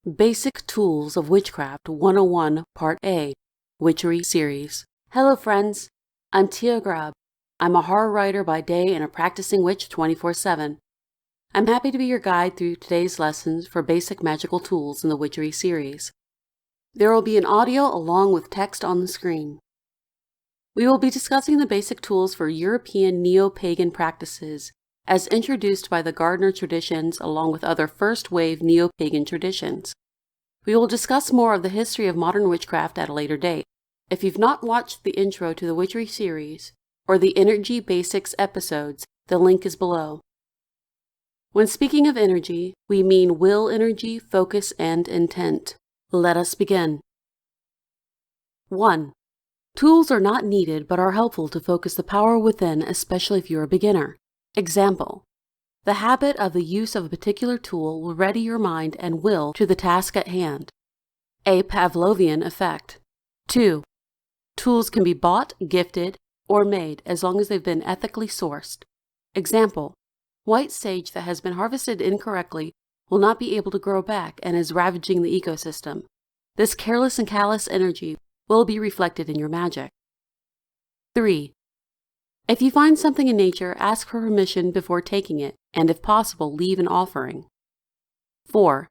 Basic Tools of Witchcraft 101 Part A, Witchery Series. Hello friends, I'm Tia Grab. I'm a horror writer by day and a practicing witch 24/7. I'm happy to be your guide through today's lessons for basic magical tools in the Witchery series. There will be an audio along with text on the screen. We will be discussing the basic tools for European Neo Pagan practices as introduced by the Gardner traditions along with other first-wave Neo Pagan traditions. We will discuss more of the history of modern witchcraft at a later date. If you've not watched the intro to the Witchery series or the Energy Basics episodes, the link is below. When speaking of energy, we mean will energy, focus, and intent. Let us begin. 1. Tools are not needed but are helpful to focus the power within, especially if you're a beginner. Example: the habit of the use of a particular tool will ready your mind and will to the task at hand. A Pavlovian effect. 2. Tools can be bought, gifted, or made as long as they've been ethically sourced. Example: white sage that has been harvested incorrectly will not be able to grow back and is ravaging the ecosystem. This careless and callous energy will be reflected in your magic. 3. If you find something in nature, ask for permission before taking it, and if possible, leave an offering. 4.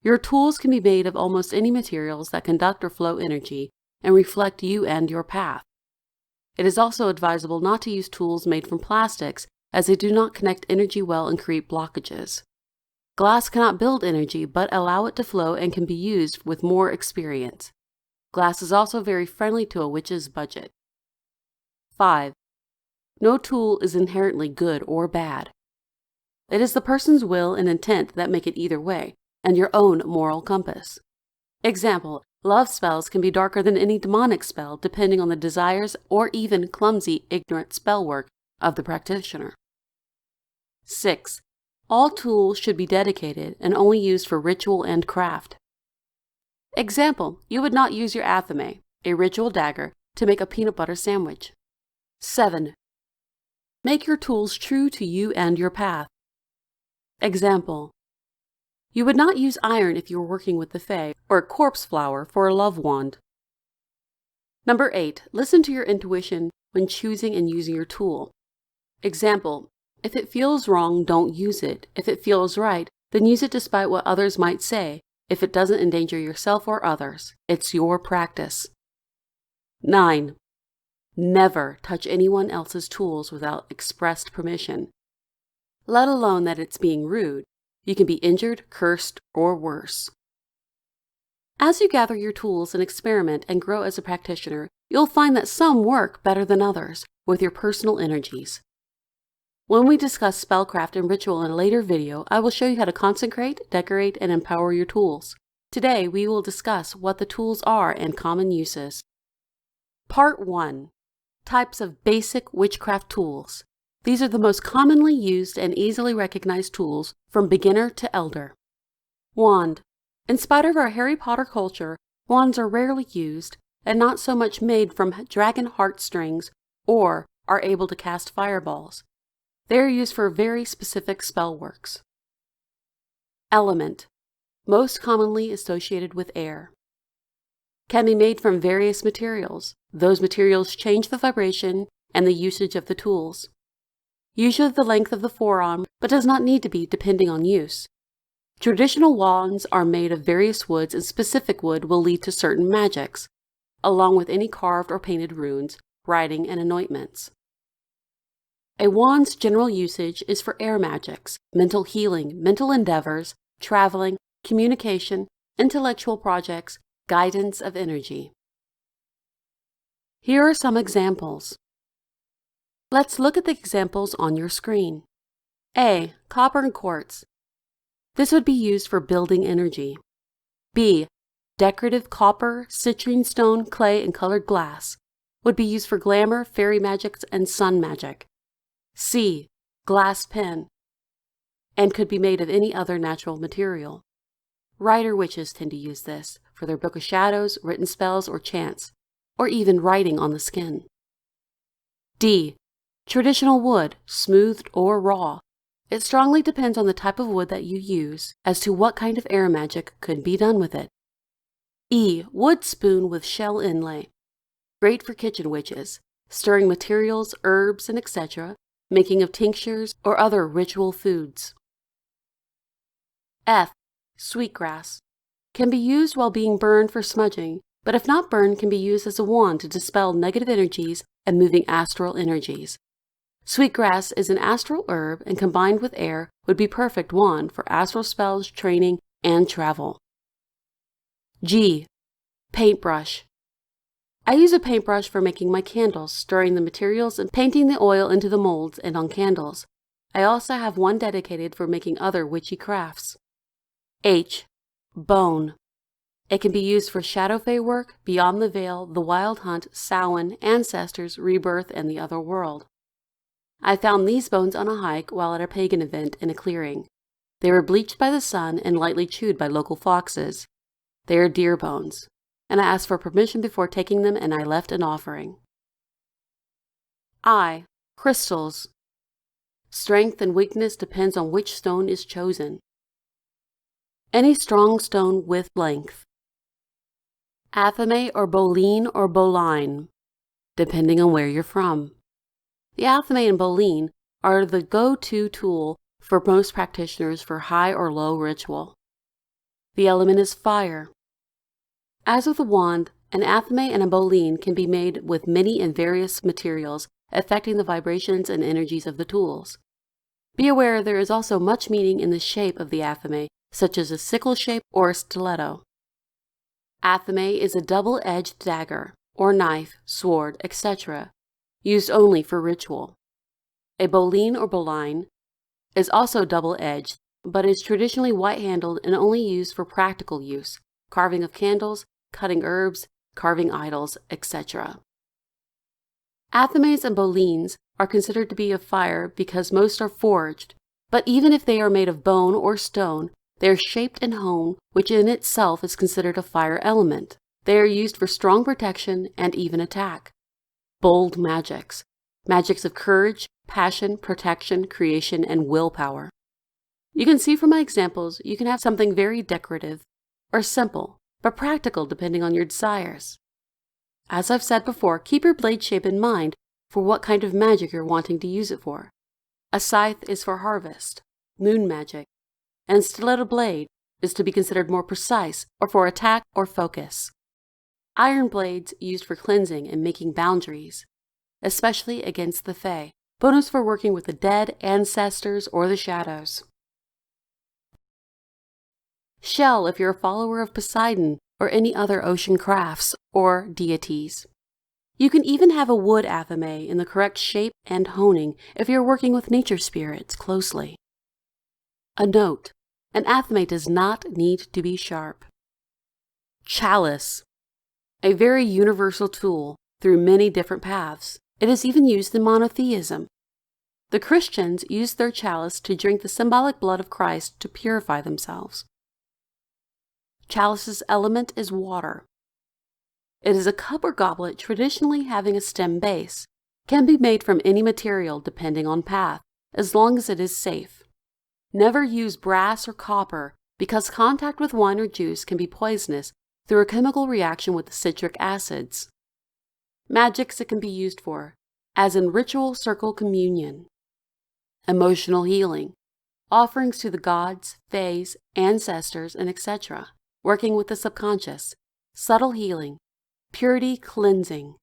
Your tools can be made of almost any materials that conduct or flow energy and reflect you and your path. It is also advisable not to use tools made from plastics as they do not connect energy well and create blockages. Glass cannot build energy but allow it to flow and can be used with more experience. Glass is also very friendly to a witch's budget. 5. No tool is inherently good or bad. It is the person's will and intent that make it either way, and your own moral compass. Example: love spells can be darker than any demonic spell depending on the desires or even clumsy, ignorant spell work of the practitioner. 6. All tools should be dedicated and only used for ritual and craft. Example: you would not use your Athames, a ritual dagger, to make a peanut butter sandwich. 7. Make your tools true to you and your path. Example: you would not use iron if you were working with the Fae, or corpse flower for a love wand. Number 8. Listen to your intuition when choosing and using your tool. Example: if it feels wrong, don't use it. If it feels right, then use it despite what others might say. If it doesn't endanger yourself or others, it's your practice. 9. Never touch anyone else's tools without expressed permission. Let alone that it's being rude. You can be injured, cursed, or worse. As you gather your tools and experiment and grow as a practitioner, you'll find that some work better than others with your personal energies. When we discuss spellcraft and ritual in a later video, I will show you how to consecrate, decorate, and empower your tools. Today, we will discuss what the tools are and common uses. Part 1. Types of basic witchcraft tools. These are the most commonly used and easily recognized tools from beginner to elder. Wand. In spite of our Harry Potter culture, wands are rarely used and not so much made from dragon heartstrings or are able to cast fireballs. They are used for very specific spell works. Element. Most commonly associated with air. Can be made from various materials. Those materials change the vibration and the usage of the tools. Usually the length of the forearm, but does not need to be depending on use. Traditional wands are made of various woods, and specific wood will lead to certain magics, along with any carved or painted runes, writing, and anointments. A wand's general usage is for air magics, mental healing, mental endeavors, traveling, communication, intellectual projects, guidance of energy. Here are some examples. Let's look at the examples on your screen. A. Copper and quartz. This would be used for building energy. B. Decorative copper, citrine stone, clay, and colored glass. Would be used for glamour, fairy magics, and sun magic. C. Glass pen. And could be made of any other natural material. Writer witches tend to use this for their book of shadows, written spells, or chants, or even writing on the skin. D. Traditional wood, smoothed or raw. It strongly depends on the type of wood that you use as to what kind of air magic could be done with it. E. Wood spoon with shell inlay. Great for kitchen witches, stirring materials, herbs, and etc., making of tinctures or other ritual foods. F. Sweetgrass. Can be used while being burned for smudging, but if not burned, can be used as a wand to dispel negative energies and moving astral energies. Sweetgrass is an astral herb and combined with air would be perfect wand for astral spells, training, and travel. G. Paintbrush. I use a paintbrush for making my candles, stirring the materials and painting the oil into the molds and on candles. I also have one dedicated for making other witchy crafts. H. Bone. It can be used for shadow fae work, beyond the veil, the wild hunt, Samhain, ancestors, rebirth, and the other world. I found these bones on a hike while at a pagan event in a clearing. They were bleached by the sun and lightly chewed by local foxes. They are deer bones, and I asked for permission before taking them, and I left an offering. I. Crystals. Strength and weakness depends on which stone is chosen. Any strong stone with length. Athame or boline or boline, depending on where you're from. The athame and boline are the go-to tool for most practitioners for high or low ritual. The element is fire. As with a wand, an athame and a boline can be made with many and various materials, affecting the vibrations and energies of the tools. Be aware there is also much meaning in the shape of the athame, such as a sickle shape or a stiletto. Athame is a double-edged dagger, or knife, sword, etc., used only for ritual. A boline or boline is also double-edged, but is traditionally white-handled and only used for practical use, carving of candles, cutting herbs, carving idols, etc. Athames and bolines are considered to be of fire because most are forged, but even if they are made of bone or stone, they are shaped and hewn, which in itself is considered a fire element. They are used for strong protection and even attack. Bold magics. Magics of courage, passion, protection, creation, and willpower. You can see from my examples, you can have something very decorative or simple, but practical depending on your desires. As I've said before, keep your blade shape in mind for what kind of magic you're wanting to use it for. A scythe is for harvest, moon magic, and a stiletto blade is to be considered more precise or for attack or focus. Iron blades used for cleansing and making boundaries, especially against the fae. Bonus for working with the dead, ancestors, or the shadows. Shell if you're a follower of Poseidon or any other ocean crafts or deities. You can even have a wood athame in the correct shape and honing if you're working with nature spirits closely. A note: an athame does not need to be sharp. Chalice. A very universal tool through many different paths. It is even used in monotheism. The Christians use their chalice to drink the symbolic blood of Christ to purify themselves. Chalice's element is water. It is a cup or goblet traditionally having a stem base. Can be made from any material depending on path, as long as it is safe. Never use brass or copper because contact with wine or juice can be poisonous through a chemical reaction with the citric acids. Magics it can be used for, as in ritual circle communion. Emotional healing, offerings to the gods, fays, ancestors, and etc., working with the subconscious, subtle healing, purity cleansing,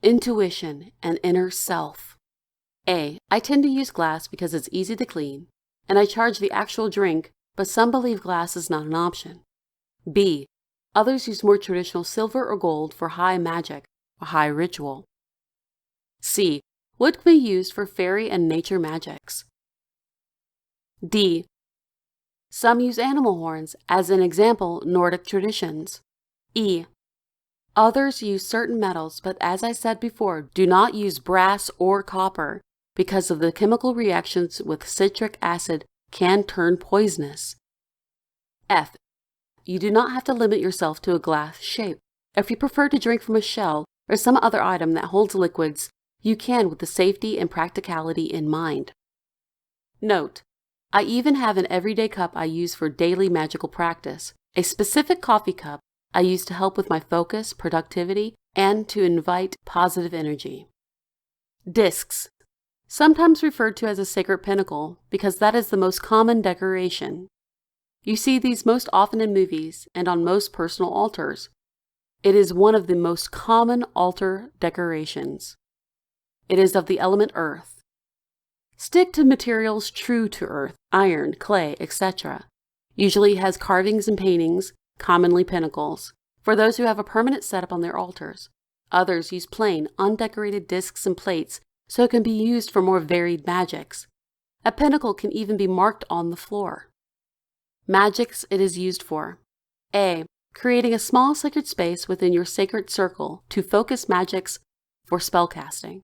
intuition, and inner self. A. I tend to use glass because it's easy to clean, and I charge the actual drink, but some believe glass is not an option. B. Others use more traditional silver or gold for high magic or high ritual. C. Wood can be used for fairy and nature magics. D. Some use animal horns, as an example, Nordic traditions. E. Others use certain metals, but as I said before, do not use brass or copper because of the chemical reactions with citric acid can turn poisonous. F. You do not have to limit yourself to a glass shape. If you prefer to drink from a shell or some other item that holds liquids, you can with the safety and practicality in mind. Note: I even have an everyday cup I use for daily magical practice, a specific coffee cup I use to help with my focus, productivity, and to invite positive energy. Discs, sometimes referred to as a sacred pinnacle because that is the most common decoration. You see these most often in movies and on most personal altars. It is one of the most common altar decorations. It is of the element earth. Stick to materials true to earth, iron, clay, etc. Usually has carvings and paintings, commonly pinnacles, for those who have a permanent setup on their altars. Others use plain, undecorated discs and plates so it can be used for more varied magics. A pinnacle can even be marked on the floor. Magics it is used for. A. Creating a small sacred space within your sacred circle to focus magics for spellcasting.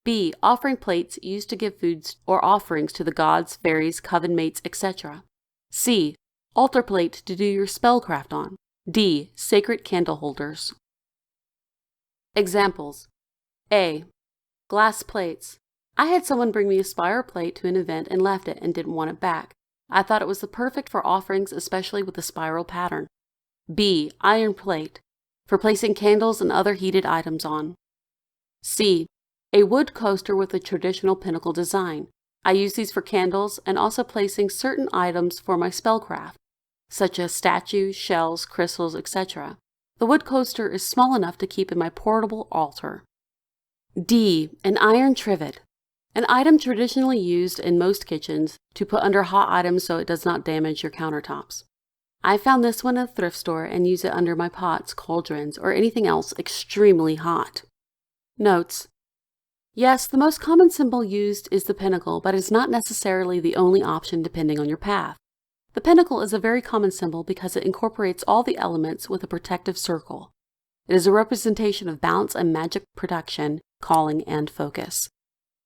B. Offering plates used to give foods or offerings to the gods, fairies, coven mates, etc. C. Altar plate to do your spellcraft on. D. Sacred candle holders. Examples. A. Glass plates. I had someone bring me a spiral plate to an event and left it and didn't want it back. I thought it was the perfect for offerings, especially with the spiral pattern. B. Iron plate, for placing candles and other heated items on. C. A wood coaster with a traditional pinnacle design. I use these for candles and also placing certain items for my spellcraft, such as statues, shells, crystals, etc. The wood coaster is small enough to keep in my portable altar. D. An iron trivet, an item traditionally used in most kitchens to put under hot items so it does not damage your countertops. I found this one at a thrift store and use it under my pots, cauldrons, or anything else extremely hot. Notes. Yes, the most common symbol used is the pinnacle, but it's not necessarily the only option depending on your path. The pinnacle is a very common symbol because it incorporates all the elements with a protective circle. It is a representation of balance and magic production, calling, and focus.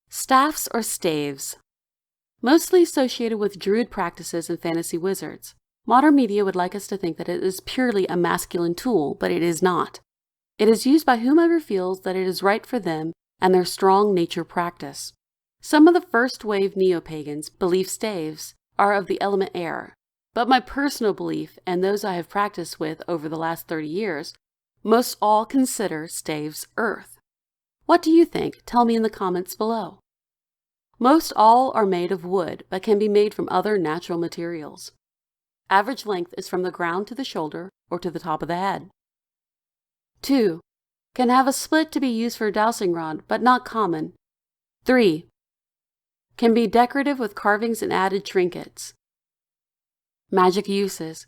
Staffs or staves. Mostly associated with druid practices and fantasy wizards. Modern media would like us to think that it is purely a masculine tool, but it is not. It is used by whomever feels that it is right for them and their strong nature practice. Some of the first wave neo-pagans believe staves are of the element air, but my personal belief, and those I have practiced with over the last 30 years, most all consider staves earth. What do you think? Tell me in the comments below. Most all are made of wood, but can be made from other natural materials. Average length is from the ground to the shoulder or to the top of the head. 2. Can have a split to be used for a dowsing rod, but not common. 3. Can be decorative with carvings and added trinkets. Magic uses.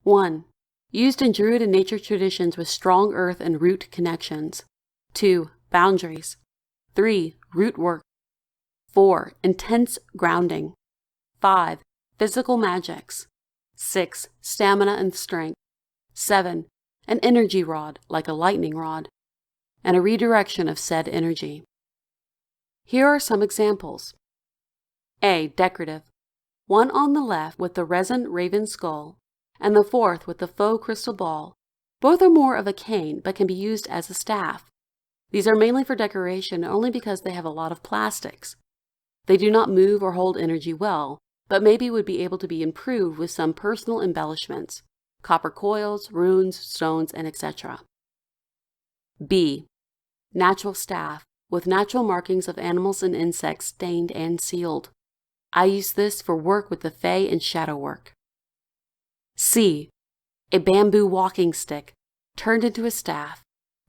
1. Used in druid and nature traditions with strong earth and root connections. 2. Boundaries. 3. Root work. 4. Intense grounding. 5. Physical magics. 6. Stamina and strength. 7. An energy rod, like a lightning rod, and a redirection of said energy. Here are some examples. A. Decorative. One on the left with the resin raven skull, and the fourth with the faux crystal ball. Both are more of a cane, but can be used as a staff. These are mainly for decoration only because they have a lot of plastics. They do not move or hold energy well, but maybe would be able to be improved with some personal embellishments. Copper coils, runes, stones, and etc. B. Natural staff, with natural markings of animals and insects stained and sealed. I use this for work with the Fae and shadow work. C. A bamboo walking stick, turned into a staff.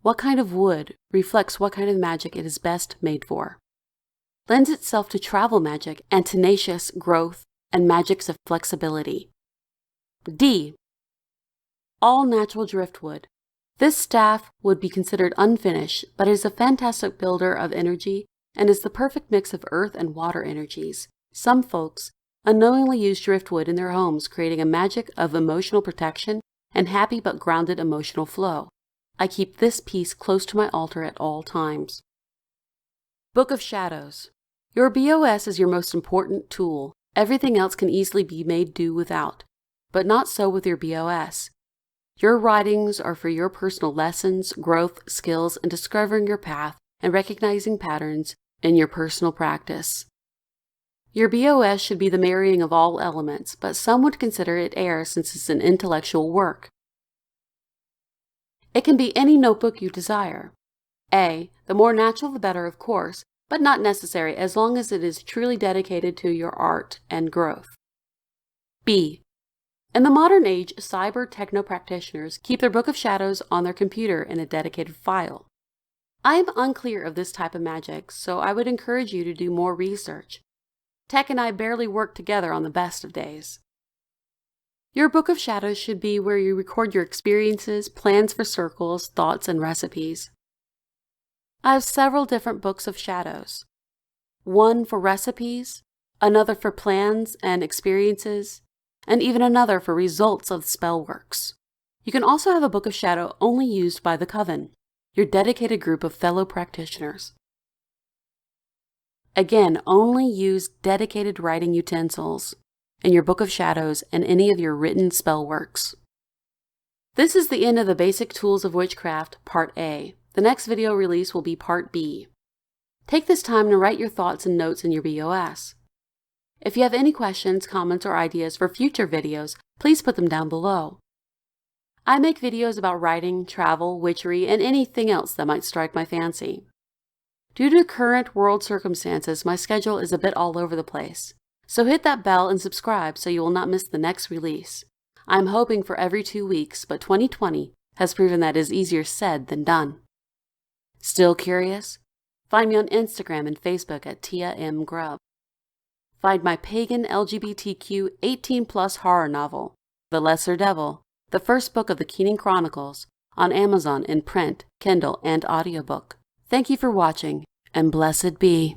What kind of wood reflects what kind of magic it is best made for. Lends itself to travel magic and tenacious growth and magics of flexibility. D. All natural driftwood. This staff would be considered unfinished, but is a fantastic builder of energy and is the perfect mix of earth and water energies. Some folks unknowingly use driftwood in their homes, creating a magic of emotional protection and happy but grounded emotional flow. I keep this piece close to my altar at all times. Book of Shadows. Your b.o.s is your most important tool. Everything else can easily be made do without, but not so with your b.o.s. Your writings are for your personal lessons, growth, skills, and discovering your path and recognizing patterns in your personal practice. Your b.o.s. should be the marrying of all elements, but some would consider it air since it's an intellectual work. It can be any notebook you desire. A. The more natural the better, of course, but not necessary as long as it is truly dedicated to your art and growth. B. In the modern age, cyber techno practitioners keep their Book of Shadows on their computer in a dedicated file. I am unclear of this type of magic, so I would encourage you to do more research. Tech and I barely work together on the best of days. Your Book of Shadows should be where you record your experiences, plans for circles, thoughts, and recipes. I have several different books of shadows. One for recipes, another for plans and experiences, and even another for results of spell works. You can also have a Book of Shadow only used by the Coven, your dedicated group of fellow practitioners. Again, only use dedicated writing utensils in your Book of Shadows and any of your written spell works. This is the end of the Basic Tools of Witchcraft, Part A. The next video release will be Part B. Take this time to write your thoughts and notes in your b.o.s. If you have any questions, comments, or ideas for future videos, please put them down below. I make videos about writing, travel, witchery, and anything else that might strike my fancy. Due to current world circumstances, my schedule is a bit all over the place, so hit that bell and subscribe so you will not miss the next release. I'm hoping for every 2 weeks, but 2020 has proven that it is easier said than done. Still curious? Find me on Instagram and Facebook at Tia M. Grubb. Find my pagan LGBTQ 18+ horror novel, The Lesser Devil, the first book of the Keening Chronicles, on Amazon in print, Kindle, and audiobook. Thank you for watching, and blessed be.